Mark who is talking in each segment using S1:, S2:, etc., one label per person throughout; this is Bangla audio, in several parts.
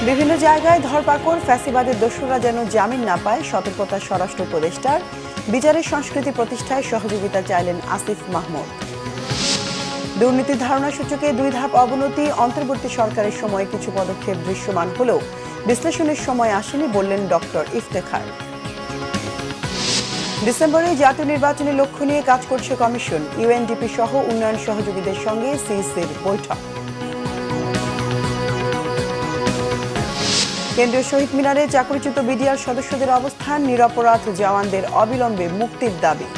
S1: বিভিন্ন জায়গায় ধরপাকড়, ফ্যাসিবাদের দোসররা যেন জামিন না পায়, সতর্কতা স্বরাষ্ট্র উপদেষ্টার। বিচারের সংস্কৃতি প্রতিষ্ঠায় সহযোগিতা চাইলেন আসিফ মাহমুদ। দুর্নীতির ধারণা সূচকে 2 ধাপ অবনতি, অন্তর্বর্তী সরকারের সময়ে কিছু পদক্ষেপ দৃশ্যমান হলেও বিশ্লেষণের সময় আসেনি বললেন ডক্টর ইফতেখার। ডিসেম্বরে জাতীয় নির্বাচনের লক্ষ্য নিয়ে কাজ করছে কমিশন, ইউএনডিপি সহ উন্নয়ন সহযোগীদের সঙ্গে সিইসির বৈঠক। কেন্দ্রীয় শহীদ মিনারে চাকরিচ্যুত বিডিআর সদস্যদের অবস্থান, নিরপরাধ জওয়ানদের অবিলম্বে মুক্তির দাবি।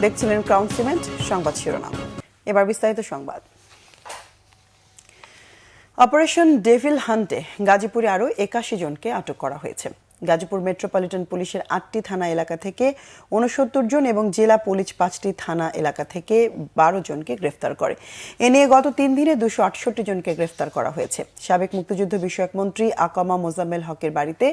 S1: দেখছিলেন ক্রাউন সিমেন্ট সংবাদ শিরোনাম। এবার বিস্তারিত সংবাদ। অপারেশন ডেভিল হান্টে গাজীপুরে আরও 81 জনকে আটক করা হয়েছে। গাজীপুর মেট্রোপলিটন পুলিশের 8টি থানা এলাকা থেকে 69 জন এবং জেলা পুলিশ 5টি থানা এলাকা থেকে 12 জনকে গ্রেফতার করে। এ নিয়ে গত 3 দিনে 268 জনকে গ্রেফতার করা হয়েছে। সাবেক মুক্তিযুদ্ধ বিষয়ক মন্ত্রী আকমা মোজাম্মেল হকের বাড়িতে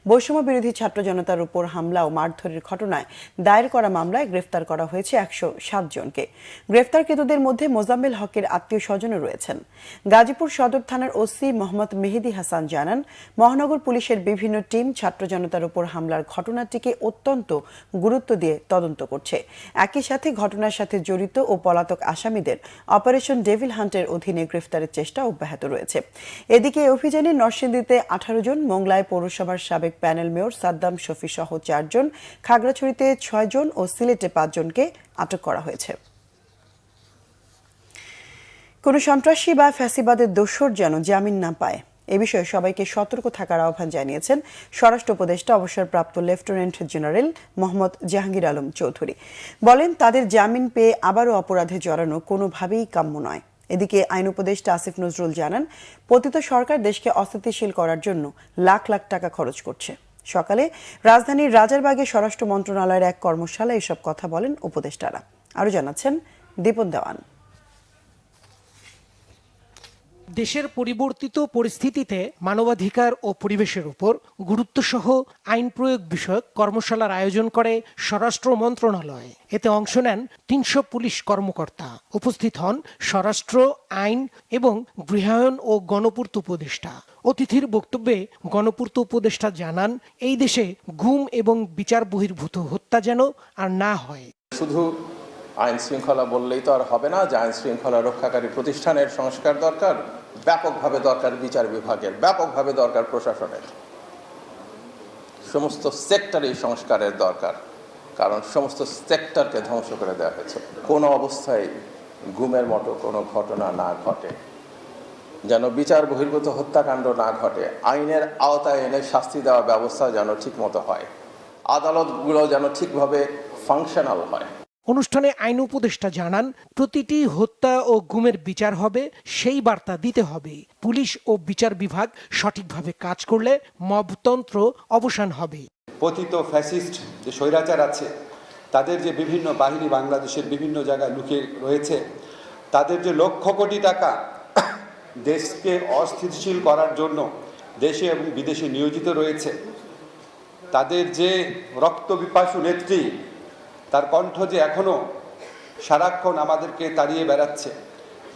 S1: বৈষম্য বিরোধী ছাত্র জনতার উপর হামলা ও মারধরের ঘটনায় দায়ের করা মামলায় গ্রেফতার করা হয়েছে 107 জনকে। গ্রেফতারকৃতদের মধ্যে মোজাম্মেল হকের আত্মীয় স্বজনও রয়েছেন। গাজীপুর সদর থানার ওসি মোহাম্মদ মেহেদি হাসান জানান, মহানগর পুলিশের বিভিন্ন টিম ছাত্র জনতার উপর হামলার ঘটনাটিকে অত্যন্ত গুরুত্ব দিয়ে তদন্ত করছে। একই সাথে ঘটনার সাথে জড়িত ও পলাতক আসামিদের অপারেশন ডেভিল হান্টের অধীনে গ্রেফতারের চেষ্টা অব্যাহত রয়েছে। এদিকে এই অভিযানে নরসিংদীতে 18 জন, মোংলায় পৌরসভার সাবেক প্যানেল মেয়র সাদ্দাম শফি সহ 4 জন, খাগড়াছড়িতে 6 জন ও সিলেটে 5 জনকে আটক করা হয়েছে। কোনো সন্ত্রাসী বা ফ্যাসিবাদের দোসর যেন জামিন না পায়, এ বিষয়ে সবাইকে সতর্ক থাকার আহ্বান জানিয়েছেন স্বরাষ্ট্র উপদেষ্টা অবসরপ্রাপ্ত লেফটেন্যান্ট জেনারেল মোহাম্মদ জাহাঙ্গীর আলম চৌধুরী। বলেন, তাদের জামিন পেয়ে আবারও অপরাধে জড়ানো কোনোভাবেই কাম্য নয়। এদিকে আইন উপদেষ্টা আসিফ নজরুল জানান, পতিত সরকার দেশকে অস্থিতিশীল করার জন্য লাখ লাখ টাকা খরচ করছে। সকালে রাজধানীর রাজারবাগে স্বরাষ্ট্র মন্ত্রণালয়ের এক কর্মশালায় এসব কথা বলেন উপদেষ্টারা। আরও জানাচ্ছেন দীপন দেওয়ান।
S2: দেশের পরিবর্তিত পরিস্থিতিতে মানবাধিকার ও পরিবেশের উপর গুরুত্বসহ আইন প্রয়োগ বিষয়ক কর্মশালার আয়োজন করে স্বরাষ্ট্র মন্ত্রণালয়। এতে অংশ নেন 300 পুলিশ কর্মকর্তা। উপস্থিত হন স্বরাষ্ট্র, আইন এবং গৃহায়ন ও গণপূর্ত উপদেষ্টা। অতিথির বক্তব্যে গণপূর্ত উপদেষ্টা জানান, এই দেশে গুম এবং বিচার বহির্ভূত হত্যা যেন আর না হয়।
S3: শুধু আইন শৃঙ্খলা বললেই তো আর হবে না যে আইন শৃঙ্খলা রক্ষাকারী প্রতিষ্ঠানের সংস্কার দরকার, ব্যাপকভাবে দরকার বিচার বিভাগের, ব্যাপকভাবে দরকার প্রশাসনের, সমস্ত সেক্টরেই সংস্কারের দরকার। কারণ সমস্ত সেক্টরকে ধ্বংস করে দেওয়া হয়েছে। কোনো অবস্থায় গুমের মতো কোনো ঘটনা না ঘটে, যেন বিচার বহির্ভূত হত্যাকাণ্ড না ঘটে, আইনের আওতায় এনে শাস্তি দেওয়ার ব্যবস্থা যেন ঠিকমতো হয়, আদালতগুলো যেন ঠিকভাবে ফাংশনাল হয়।
S2: অনুষ্ঠানে আইন উপদেষ্টা জানান, প্রতিটি হত্যা ও গুমের বিচার হবে, সেই বার্তা দিতে হবে। পুলিশ ও বিচার বিভাগ সঠিকভাবে কাজ করলে মবতন্ত্র অবসান হবে।
S4: পতিত ফ্যাসিস্ট যে স্বৈরাচার আছে, তাদের যে বিভিন্ন বাহিনী বাংলাদেশের বিভিন্ন জায়গায় লুকিয়ে রয়েছে, তাদের যে লক্ষ কোটি টাকা দেশকে অস্থিতিশীল করার জন্য দেশে এবং বিদেশে নিয়োজিত রয়েছে, তাদের যে রক্তপিপাসু নেত্রী, তার কণ্ঠ যে এখনও সারাক্ষণ আমাদেরকে তাড়িয়ে বেড়াচ্ছে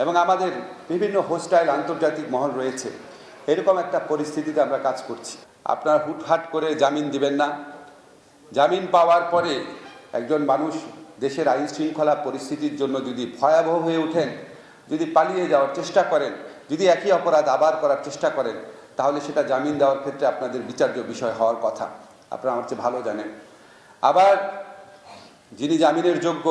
S4: এবং আমাদের বিভিন্ন হোস্টাইল আন্তর্জাতিক মহল রয়েছে, এরকম একটা পরিস্থিতিতে আমরা কাজ করছি। আপনারা হুটহাট করে জামিন দিবেন না। জামিন পাওয়ার পরে একজন মানুষ দেশের আইন শৃঙ্খলা পরিস্থিতির জন্য যদি ভয়াবহ হয়ে ওঠেন, যদি পালিয়ে যাওয়ার চেষ্টা করেন, যদি একই অপরাধ আবার করার চেষ্টা করেন, তাহলে সেটা জামিন দেওয়ার ক্ষেত্রে আপনাদের বিচার্য বিষয় হওয়ার কথা। আপনারা আমার চেয়ে ভালো জানেন। আবার যিনি জামিনের যোগ্য,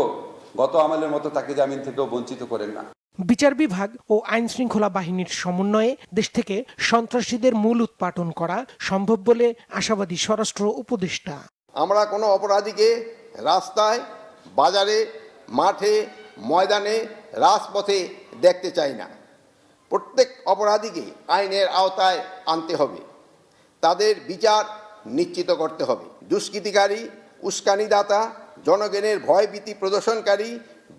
S4: গত আমলের মতো তাকে জামিন থেকেও বঞ্চিত করেন না।
S2: বিচার বিভাগ ও আইন শৃঙ্খলা বাহিনীর সমন্বয়ে দেশ থেকে সন্ত্রাসীদের মূল উৎপাটন করা সম্ভব বলে আশাবাদী স্বরাষ্ট্র উপদেষ্টা।
S5: আমরা কোনো অপরাধীকে রাস্তায়, বাজারে, মাঠে, ময়দানে, রাজপথে দেখতে চাই না। প্রত্যেক অপরাধীকে আইনের আওতায় আনতে হবে, তাদের বিচার নিশ্চিত করতে হবে। দুষ্কৃতিকারী, উস্কানিদাতা, জনগণের ভয়ভীতি প্রদর্শনকারী,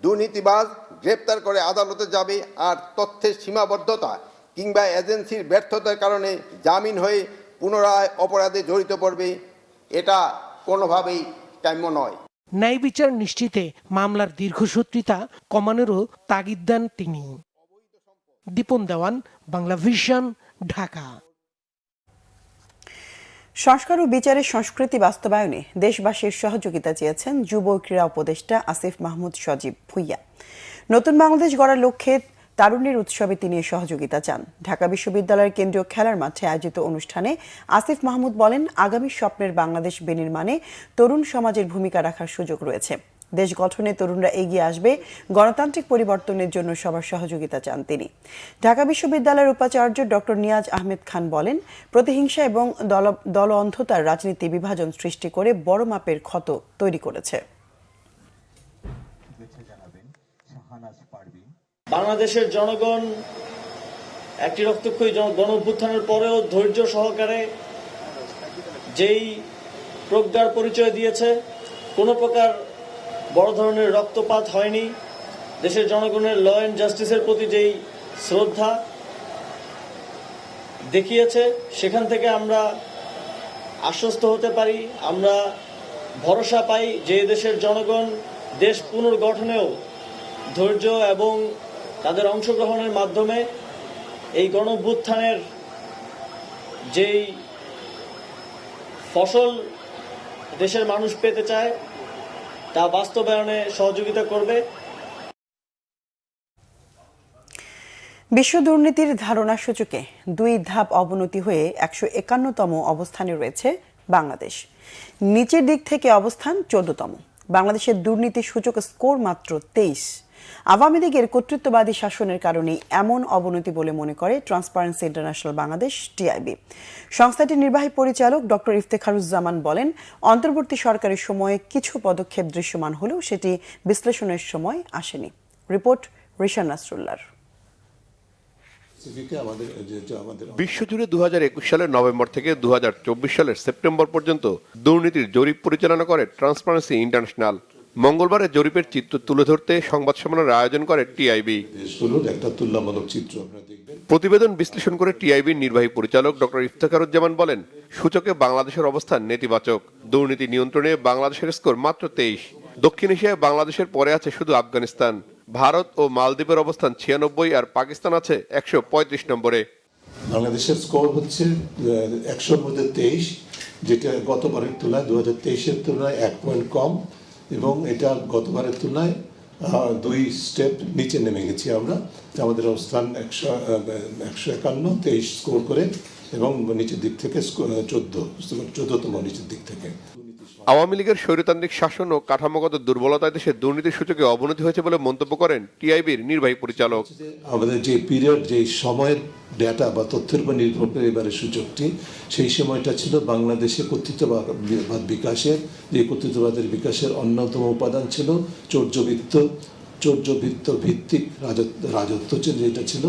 S5: দুর্নীতিবাজ গ্রেপ্তার করে আদালতে যাবে, আর তথ্যের সীমাবদ্ধতা কিংবা এজেন্সির ব্যর্থতার কারণে জামিন হয়ে পুনরায় অপরাধে জড়িত পড়বে, এটা কোনোভাবেই কাম্য নয়।
S2: ন্যায় বিচার নিশ্চিতে মামলার দীর্ঘসূত্রিতা কমানোরও তাগিদ দেন তিনি। দীপন দেওয়ান, বাংলা ভিশন, ঢাকা।
S1: সংস্কার ও বিচারের সংস্কৃতি বাস্তবায়নে দেশবাসীর সহযোগিতা চেয়েছেন যুব ক্রীড়া উপদেষ্টা আসিফ মাহমুদ সজীব ভুইয়া। নতুন বাংলাদেশ গড়ার লক্ষ্যে তারুণ্যের উৎসবে তিনি সহযোগিতা চান। ঢাকা বিশ্ববিদ্যালয়ের কেন্দ্রীয় খেলার মাঠে আয়োজিত অনুষ্ঠানে আসিফ মাহমুদ বলেন, আগামী স্বপ্নের বাংলাদেশ বিনির্মাণে তরুণ সমাজের ভূমিকা রাখার সুযোগ রয়েছে। দেশ গঠনে তরুণরা এগিয়ে আসবে, গণতান্ত্রিক পরিবর্তনের জন্য সবার সহযোগিতা চান তিনি। ঢাকা বিশ্ববিদ্যালয়ের উপাচার্য ডক্টর নিয়াজ আহমেদ খান বলেন, প্রতিহিংসা এবং দল অন্ধতার রাজনীতি বিভাজন সৃষ্টি করে বড় মাপের ক্ষত তৈরি করেছে।
S6: বাংলাদেশের জনগণ একটি রক্তক্ষয়ী গণ অভ্যুত্থানের পরেও ধৈর্য সহকারে যেই প্রজ্ঞার পরিচয় দিয়েছে, কোনো প্রকার বড় ধরনের রক্তপাত হয়নি। দেশের জনগণের ল অ্যান্ড জাস্টিসের প্রতি যেই শ্রদ্ধা দেখিয়েছে, সেখান থেকে আমরা আশ্বস্ত হতে পারি, আমরা ভরসা পাই যে দেশের জনগণ দেশ পুনর্গঠনেও ধৈর্য এবং তাদের অংশগ্রহণের মাধ্যমে এই গণঅভ্যুত্থানের যেই ফসল দেশের মানুষ পেতে চায় তা বাস্তবায়নে সহযোগিতা করবে।
S1: বিশ্ব দুর্নীতির ধারণা সূচকে 2 ধাপ অবনতি হয়ে 151তম অবস্থানে রয়েছে বাংলাদেশ। নিচের দিক থেকে অবস্থান 14তম। বাংলাদেশের দুর্নীতি সূচক স্কোর মাত্র 23। আওয়ামী লীগের কর্তৃত্ববাদী শাসনের কারণে এমন অবনতি বলে মনে করে ট্রান্সপারেন্সি ইন্টারন্যাশনাল বাংলাদেশ টিআইবি। সংস্থাটির নির্বাহী পরিচালক ডক্টর ইফতেখারুজ্জামান বলেন, অন্তর্বর্তী সরকারের সময়ে কিছু পদক্ষেপ দৃশ্যমান হলেও সেটি বিশ্লেষণের সময় আসেনি। রিপোর্ট রিশান নাসরুল্লাহর।
S7: বিশ্বজুড়ে 2021 সালের নভেম্বর থেকে 2024 সালের সেপ্টেম্বর পর্যন্ত দুর্নীতির জরিপ পরিচালনা করে ট্রান্সপারেন্সি ইন্টারন্যাশনাল। মঙ্গলবারের জরিপের চিত্র তুলে ধরতে সংবাদ সম্মেলনের আয়োজন করে টিআইবি। প্রতিবেদন বিশ্লেষণ করে টিআইবির নির্বাহী পরিচালক ডক্টর ইফতেখারুজ্জামান বলেন, সূচকে বাংলাদেশের অবস্থান নেতিবাচক। দুর্নীতি নিয়ন্ত্রণে বাংলাদেশের স্কোর মাত্র 23। দক্ষিণ এশিয়ায় বাংলাদেশের পরে আছে শুধু আফগানিস্তান। ভারত ও মালদ্বীপের অবস্থান 96 আর পাকিস্তান আছে 135 নম্বরে।
S8: বাংলাদেশের স্কোর হচ্ছে 100-র মধ্যে 23, যেটা গতবারের তুলনায় 2023-এর তুলনায় 1 পয়েন্ট কম, এবং এটা গতবারের তুলনায় 2 স্টেপ নিচে নেমে গেছি আমরা। আমাদের অবস্থান 151, 23 স্কোর করে, এবং নিচের দিক থেকে 14তম নিচের দিক থেকে।
S7: আওয়ামী লীগের স্বৈরতান্ত্রিক শাসন ও কাঠামোগত দুর্বলতায় দেশের দুর্নীতির সূচকে অবনতি হয়েছে বলে মন্তব্য করেন টিআইবির নির্বাহী পরিচালক।
S8: আমাদের যে পিরিয়ড, যে সময়ের ডেটা বা তথ্যের উপর নির্ভর করে এবারের সূচকটি, সেই সময়টা ছিল বাংলাদেশে কর্তৃত্ববাদ বিকাশের, যে কর্তৃত্ববাদের বিকাশের অন্যতম উপাদান ছিল চৌর্যবৃত্ত ভিত্তিক রাজত্ব, যেটা ছিল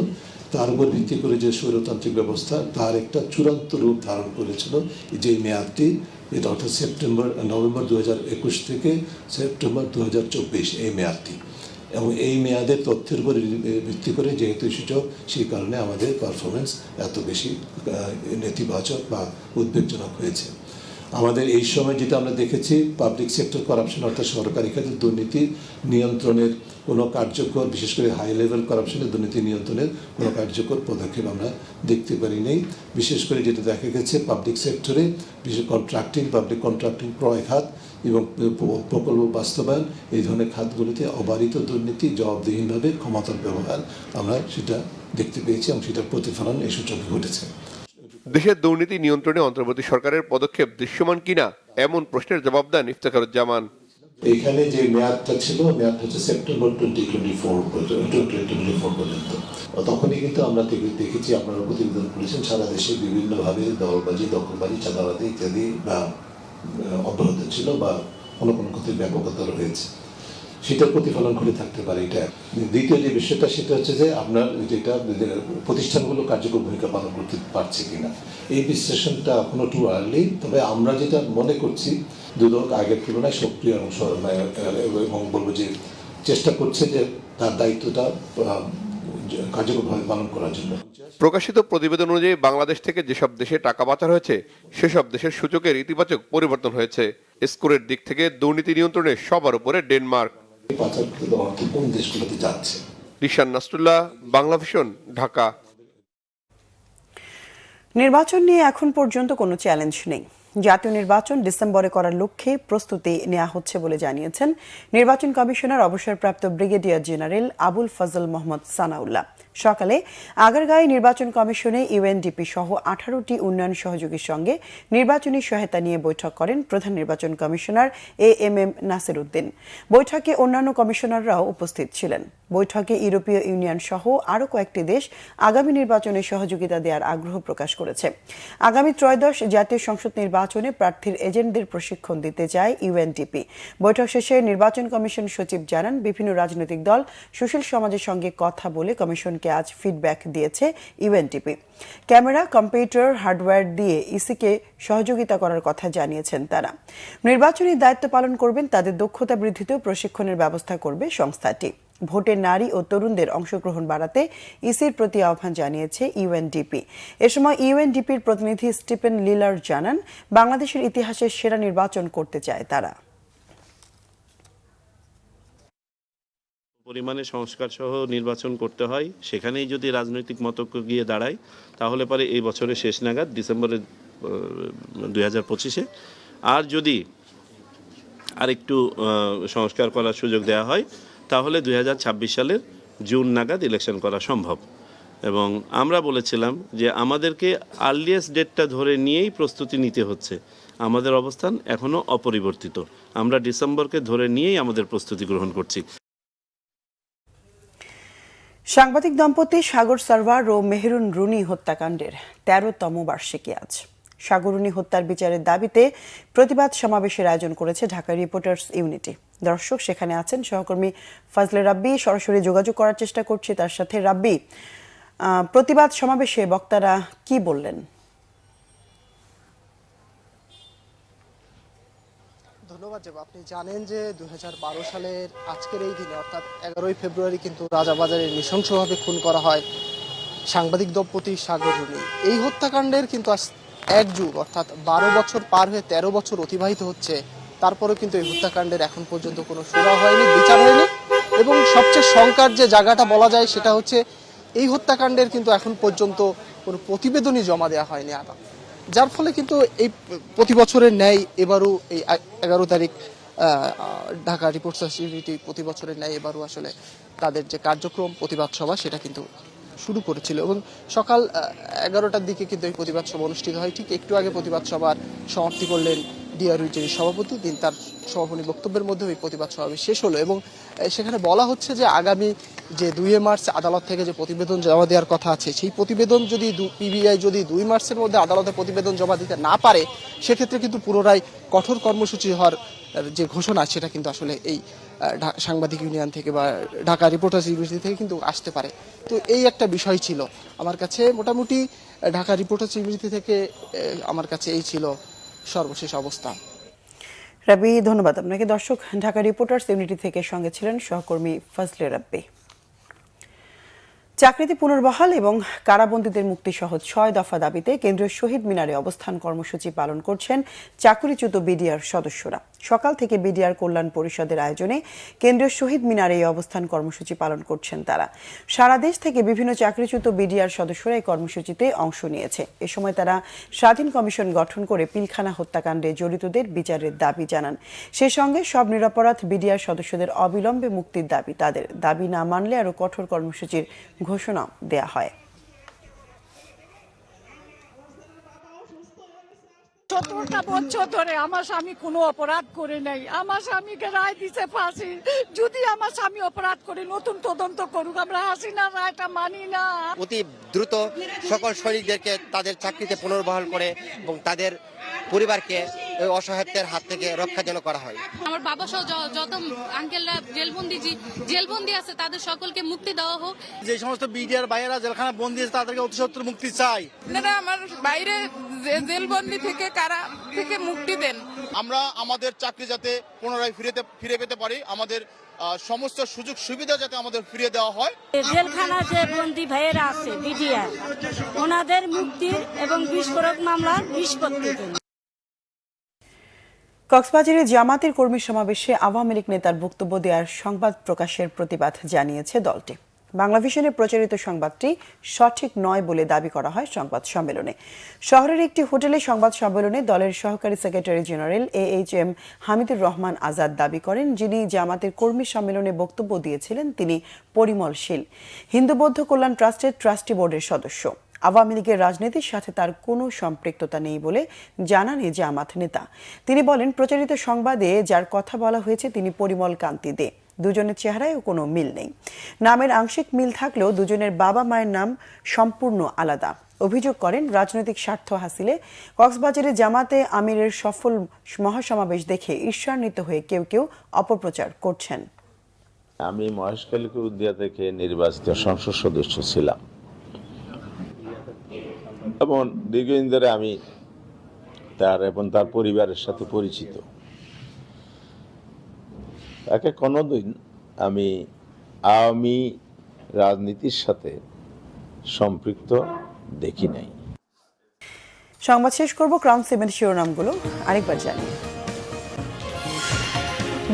S8: তার উপর ভিত্তি করে যে স্বৈরতান্ত্রিক ব্যবস্থা, তার একটা চূড়ান্ত রূপ ধারণ করেছিল যে মেয়াদটি, এটা অর্থাৎ নভেম্বর 2021 থেকে সেপ্টেম্বর 2024 এই মেয়াদটি। এবং এই মেয়াদের তথ্যের উপর ভিত্তি করে যেহেতু সূচক, সেই কারণে আমাদের পারফরমেন্স এত বেশি নেতিবাচক বা উদ্বেগজনক হয়েছে। আমাদের এই সময় যেটা আমরা দেখেছি, পাবলিক সেক্টর করাপশন অর্থাৎ সরকারি খাতে দুর্নীতি নিয়ন্ত্রণের কোনো কার্যকর, বিশেষ করে হাই লেভেল করাপশনের দুর্নীতি নিয়ন্ত্রণের কোনো কার্যকর পদক্ষেপ আমরা দেখতে পারি নেই। বিশেষ করে যেটা দেখা গেছে পাবলিক সেক্টরে, বিশেষ পাবলিক কন্ট্রাক্টিং ক্রয় খাত এবং প্রকল্প বাস্তবায়ন, এই ধরনের খাতগুলিতে অবারিত দুর্নীতি, জবাবদিহিনভাবে ক্ষমতার ব্যবহার আমরা সেটা দেখতে পেয়েছি, এবং সেটার প্রতিফলন এই সূচকে ঘটেছে।
S7: দেশের দুর্নীতি নিয়ন্ত্রণে অন্তর্বর্তী সরকারের পদক্ষেপ দৃশ্যমান কিনা এমন প্রশ্নের জবাব দেন ইফতেখারুজ্জামান।
S8: এইখানে যে মেয়াদটা ছিল, মেয়াদটা হচ্ছে সেপ্টেম্বর 2024 পর্যন্ত। তখনই কিন্তু আমরা দেখেছি, আপনারা প্রতিবেদন করেছেন, সারা দেশে বিভিন্নভাবে দলবাজি, দখলবাজি, চাঁদাবাজি ইত্যাদি বা অব্যাহত ছিল, বা কোনো কোনো ক্ষেত্রে ব্যাপকতা রয়েছে। সেটার প্রতিফলন করে থাকতে পারে এটা। দ্বিতীয় যে বিষয়টা, সেটা হচ্ছে যে আপনার যেটা প্রতিষ্ঠানগুলো কার্যকর ভূমিকা পালন করতে পারছে কিনা, এই বিশ্লেষণটা এখনো টু আর্লি। তবে আমরা যেটা মনে করছি, দুদক আগের তুলনায় সক্রিয় এবং বলবো যে চেষ্টা করছে যে তার দায়িত্বটা কার্যকরভাবে পালন করার জন্য।
S7: প্রকাশিত প্রতিবেদন অনুযায়ী বাংলাদেশ থেকে যেসব দেশে টাকা পাচার হয়েছে, সেসব দেশের সূচকের ইতিবাচক পরিবর্তন হয়েছে। স্কোরের দিক থেকে দুর্নীতি নিয়ন্ত্রণে সবার উপরে ডেনমার্ক।
S8: পাচারকৃত অর্থ কোন দেশগুলোতে যাচ্ছে?
S7: রিশান নাসরুল্লাহ, বাংলা ভিশন, ঢাকা।
S1: নির্বাচন নিয়ে এখন পর্যন্ত কোনো চ্যালেঞ্জ নেই। জাতীয় নির্বাচন ডিসেম্বরে করার লক্ষ্যে প্রস্তুতি নেওয়া হচ্ছে বলে জানিয়েছেন নির্বাচন কমিশনার অবসরপ্রাপ্ত ব্রিগেডিয়ার জেনারেল আবুল ফজল মোহাম্মদ সানাউল্লাহ। সকালে আগারগাঁওয়ে নির্বাচন কমিশনে ইউএনডিপি সহ 18টি উন্নয়ন সহযোগীর সঙ্গে নির্বাচনী সহায়তা নিয়ে বৈঠক করেন প্রধান নির্বাচন কমিশনার এএমএম নাসির উদ্দিন। বৈঠকে অন্যান্য কমিশনাররাও উপস্থিত ছিলেন। বৈঠকে ইউরোপীয় ইউনিয়ন সহ আরও কয়েকটি দেশ আগামী নির্বাচনে সহযোগিতা দেওয়ার আগ্রহ প্রকাশ করেছে। আগামী ত্রয়োদশ জাতীয় সংসদ নির্বাচনে প্রার্থীর এজেন্টদের প্রশিক্ষণ দিতে চায় ইউএনডিপি। বৈঠক শেষে নির্বাচন কমিশন সচিব জানান, বিভিন্ন রাজনৈতিক দল সুশীল সমাজের সঙ্গে কথা বলে কমিশনকে আজ ফিডব্যাক দিয়েছে ইউএনডিপি। ক্যামেরা, কম্পিউটার, হার্ডওয়্যার দিয়ে ইসিকে সহযোগিতা করার কথা জানিয়েছেন তারা। নির্বাচনী দায়িত্ব পালন করবেন তাদের দক্ষতা বৃদ্ধিতেও প্রশিক্ষণের ব্যবস্থা করবে সংস্থাটি। ভোটে নারী ও তরুণদের অংশগ্রহণ বাড়াতে ইসির প্রতি আহ্বান জানিয়েছে ইউএনডিপি। এ সময় ইউএনডিপির প্রতিনিধি স্টিফেন লিলার জানান, বাংলাদেশের ইতিহাসে সেরা নির্বাচন করতে চায় তারা।
S9: পরিমাণে সংস্কার সহ নির্বাচন করতে হয়, সেখানেই যদি রাজনৈতিক মতৈক্য গিয়ে দাঁড়ায় তাহলে পরে এই বছরের শেষ নাগাদ ডিসেম্বরের 2025-এ আর যদি আরেকটু সংস্কার করার সুযোগ দেওয়া হয় তাহলে 2026 সালের জুন নাগাদ ইলেকশন করা সম্ভব। এবং আমরা বলেছিলাম যে আমাদেরকে আর্লিয়েস্ট ডেটটা ধরে নিয়েই প্রস্তুতি নিতে হচ্ছে। আমাদের অবস্থান এখনও অপরিবর্তিত, আমরা ডিসেম্বরকে ধরে নিয়েই আমাদের প্রস্তুতি গ্রহণ করছি।
S1: সাংবাদিক দম্পতি সাগর সারওয়ার ও মেহেরুন রুনি হত্যাকাণ্ডের 13তম বার্ষিকী আজ। সাগর রুনি হত্যার বিচারের দাবিতে প্রতিবাদ সমাবেশের আয়োজন করেছে ঢাকা রিপোর্টার্স ইউনিটি। দর্শক, সেখানে আছেন সহকর্মী ফজলে রাব্বি। সরাসরি যোগাযোগ করার চেষ্টা করছি তার সাথে। রাব্বি, প্রতিবাদ সমাবেশে বক্তারা কি বললেন?
S10: ধন্যবাদ। আপনি জানেন যে 2012 সালের আজকের এই দিনে অর্থাৎ 11ই ফেব্রুয়ারি কিন্তু রাজাবাজারে নৃশংসভাবে খুন করা হয় সাংবাদিক দম্পতি সাগর রুনি। এই হত্যাকাণ্ডের কিন্তু আজ 1 যুগ অর্থাৎ 12 বছর পার হয়ে 13 বছর অতিবাহিত হচ্ছে। তারপরেও কিন্তু এই হত্যাকাণ্ডের এখন পর্যন্ত কোনো সুরা হয়নি, বিচার হয়নি। এবং সবচেয়ে শঙ্কার যে জায়গাটা বলা যায় সেটা হচ্ছে এই হত্যাকাণ্ডের কিন্তু এখন পর্যন্ত কোনো প্রতিবেদনই জমা দেওয়া হয়নি আদালত, যার ফলে কিন্তু এই প্রতি বছরের ন্যায় এবারও এই 11 তারিখ ঢাকা রিপোর্টার্স ইউনিটি প্রতি বছরের ন্যায় এবারও আসলে তাদের যে কার্যক্রম প্রতিবাদ সভা সেটা কিন্তু শুরু করেছিল। এবং সকাল 11টার দিকে কিন্তু এই প্রতিবাদ সভা অনুষ্ঠিত হয়। ঠিক একটু আগে প্রতিবাদ সভার সমাপ্তি করলেন ডিআরইউ যিনি সভাপতি, তার সমাপনী বক্তব্যের মধ্যে এই প্রতিবাদ সমাবেশ শেষ হলো। এবং সেখানে বলা হচ্ছে যে আগামী যে 2 মার্চ আদালত থেকে যে প্রতিবেদন জমা দেওয়ার কথা আছে, সেই প্রতিবেদন যদি পিবিআই যদি 2 মার্চের মধ্যে আদালতে প্রতিবেদন জমা দিতে না পারে, সেক্ষেত্রে কিন্তু পুনরায় কঠোর কর্মসূচি হওয়ার যে ঘোষণা সেটা কিন্তু আসলে এই সাংবাদিক ইউনিয়ন থেকে বা ঢাকা রিপোর্টার্স ইউনিটি থেকে কিন্তু আসতে পারে। তো এই একটা বিষয় ছিল আমার কাছে। মোটামুটি ঢাকা রিপোর্টার্স ইউনিটি থেকে আমার কাছে এই ছিল সর্বশেষ অবস্থা।
S1: রাব্বি, ধন্যবাদ আপনাকে। দর্শক, ঢাকা রিপোর্টার্স ইউনিটি থেকে সঙ্গে ছিলেন সহকর্মী ফজলে রাব্বি। চাকরিতে পুনর্বহাল এবং কারাবন্দীদের মুক্তি সহ 6 দফা দাবিতে কেন্দ্রীয় শহীদ মিনারে অবস্থান কর্মসূচি পালন করছেন চাকরিচ্যুত বিডিআর সদস্যরা। সকাল থেকে বিডিআর কল্যাণ পরিষদের আয়োজনে কেন্দ্রীয় শহীদ মিনারে এই অবস্থান কর্মসূচি পালন করছেন তারা। সারা দেশ থেকে বিভিন্ন চাকরিচ্যুত বিডিআর সদস্যরা এই কর্মসূচিতে অংশ নিয়েছে। এ সময় তারা স্বাধীন কমিশন গঠন করে পিলখানা হত্যাকাণ্ডে জড়িতদের বিচারের দাবি জানান। সেই সঙ্গে সব নিরপরাধ বিডিআর সদস্যদের অবিলম্বে মুক্তির দাবি। তাদের দাবি না মানলে আরও কঠোর কর্মসূচির ঘোষণা দেয়া হয়।
S11: 17টা বছর ধরে আমার স্বামী কোনো অপরাধ করে নাই। আমার স্বামীকে রায় দিতে ফাঁসি। যদি আমার স্বামী অপরাধ করে নতুন তদন্ত করুক, আমরা হাসিনা রায়টা মানি না।
S12: অতি দ্রুত সকল সৈনিকদেরকে তাদের চাকরিতে পুনর্বহাল করে এবং তাদের পরিবারকে ওই অসহায়ত্বের হাত থেকে রক্ষা যেন করা হয়।
S13: আমার বাবা সহ যত আঙ্কেলরা জেলবন্দি আছে তাদের সকলকে মুক্তি দেওয়া হোক।
S14: যে সমস্ত বিডিআর ভাইয়েরা জেলখানা বন্দী আছে তাদেরকে অতি সত্বর মুক্তি চাই।
S11: আপনারা আমার বাইরে জেলবন্দি থেকে কারা থেকে মুক্তি দেন।
S14: আমরা আমাদের চাকরি যাতে পুনরায় ফিরে পেতে পারি, আমাদের সমস্ত সুযোগ সুবিধা যাতে আমাদের ফিরিয়ে দেওয়া হয়।
S11: জেলখানা যে বন্দী ভাইয়েরা আছে বিডিআর, ওনাদের মুক্তি এবং বিস্ফোরক মামলার নিষ্পত্তি।
S1: কক্সবাজারে জামাতের কর্মী সমাবেশে আওয়ামী লীগ নেতার বক্তব্য দেওয়ার সংবাদ প্রকাশের প্রতিবাদ জানিয়েছে দলটি। বাংলাভিশনে প্রচারিত সংবাদটি সঠিক নয় বলে দাবি করা হয় সংবাদ সম্মেলনে। শহরের একটি হোটেলে সংবাদ সম্মেলনে দলের সহকারী secretary general AHM Hamidur Rahman Azad দাবি করেন, যিনি জামাতের কর্মী সম্মেলনে বক্তব্য দিয়েছিলেন তিনি পরিমল শীল, হিন্দু বৌদ্ধ কল্যাণ ট্রাস্টের ট্রাস্টি বোর্ডের সদস্য। আওয়ামী লীগের রাজনীতির সাথে তার কোনো সম্পৃক্ততা নেই বলে জানান এই জামাত নেতা। তিনি বলেন, প্রচারিত সংবাদে যার কথা বলা হয়েছে তিনি পরিমল কান্তি দে। দুজনের চেহারায়ও কোনো মিল নেই। নামের আংশিক মিল থাকলেও দুজনের বাবা মায়ের নাম সম্পূর্ণ আলাদা। অভিযোগ করেন, রাজনৈতিক স্বার্থ হাসিলে কক্সবাজারে জামাতে আমিরের সফল মহাসমাবেশ দেখে ঈর্ষান্বিত হয়ে কেউ কেউ অপপ্রচার করছেন।
S15: আমি মহেশখালীকে উদ্দিয়া থেকে নির্বাচিত সংসদ সদস্য ছিলাম এবং দীর্ঘদিন ধরে আমি তার পরিবারের সাথে পরিচিত। তাকে কোনোদিন আমি আওয়ামী রাজনীতির সাথে সম্পৃক্ত দেখি নাই।
S1: সংবাদ শেষ করব ক্রাউন 7 শিরোনামগুলো আরেকবার জানিয়ে।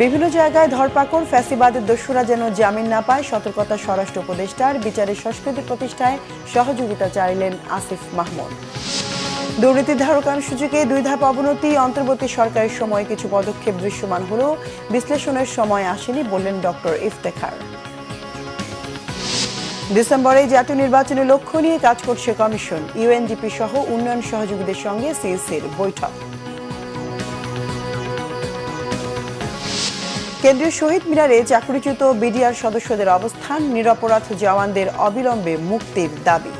S1: বিভিন্ন জায়গায় ধরপাকড়, ফ্যাসিবাদের দস্যুরা যেন জামিন না পায়, সতর্কতা স্বরাষ্ট্র উপদেষ্টার। বিচারের সংস্কৃতি প্রতিষ্ঠায় সহযোগিতা চাইলেন আসিফ মাহমুদ। দুর্নীতির ধারকার সূচকে 2 ধাপ অবনতি, অন্তর্বর্তী সরকারের সময় কিছু পদক্ষেপ দৃশ্যমান হলেও বিশ্লেষণের সময় আসেনি বললেন ডক্টর ইফতেখার। ডিসেম্বরে জাতীয় নির্বাচনের লক্ষ্য নিয়ে কাজ করছে কমিশন। UNDP সহ উন্নয়ন সহযোগীদের সঙ্গে CECর বৈঠক। কেন্দ্রীয় শহীদ মিনারে চাকরিচ্যুত BDR সদস্যদের অবস্থান, নিরপরাধ জওয়ানদের অবিলম্বে মুক্তির দাবি।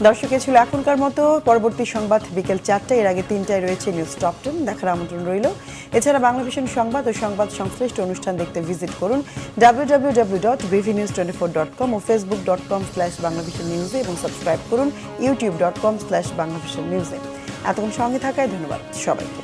S1: দর্শক, এ ছিল এখনকার মতো। পরবর্তী সংবাদ বিকেল 4টায়, এর আগে 3টায় রয়েছে নিউজ টপ 10 দেখার আমন্ত্রণ রইল। এছাড়া বাংলাভিশন সংবাদ ও সংবাদ সংশ্লিষ্ট অনুষ্ঠান দেখতে ভিজিট করুন www.bvnews24.com ও facebook.com/banglavisionnews এবং সাবস্ক্রাইব করুন youtube.com/banglavisionnews। এতক্ষণ সঙ্গে থাকায় ধন্যবাদ সবাইকে।